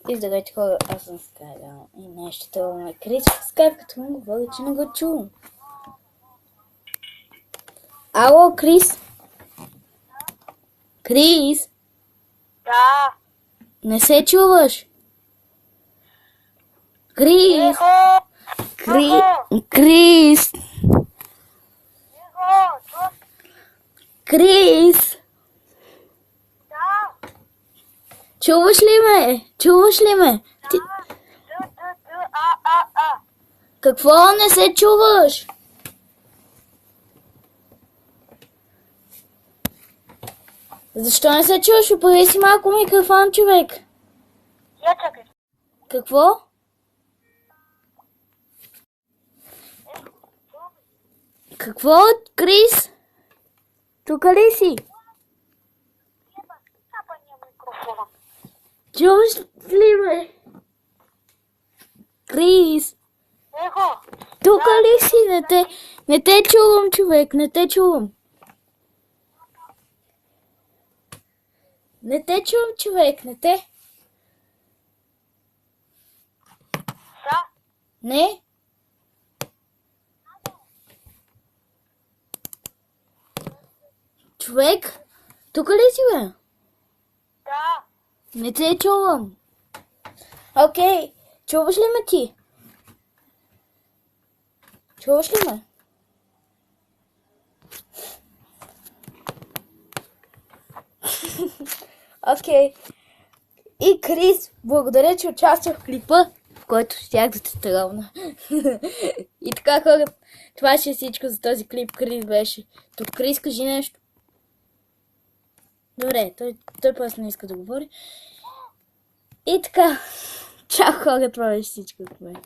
И здравейте хора, аз съм Скайдал и днес ще тълваме Крис в Скайп, като му говори, че не го чувам. Ало, Крис? Крис? Да. Не се чуваш? Крис? Крис? Крис? Да. Чуваш ли ме? Чуваш ли ме? Ти... Какво не се чуваш? Защо не се чуваш? Опари си малко микрофон, човек. Я чакай. Какво? Какво, Крис? Тук ли си? Чуваш ли ме? Крис? Его. Тук ли си? Не те чувам, човек, не те чувам. Не те чувам, човек, не те. Да. Не? Човек, тук ли си, бе? Да. Не те чувам. Окей, чуваш ли ме ти? Чуваш ли ме? Окей. И Крис, благодаря, че участвах в клипа, в който щях да те тръгна. И така, хора, това ще е всичко за този клип. Крис беше. Тук Крис, кажи нещо. Добре, той просто не иска да говори. И така, чао хора, това беше всичко от мен.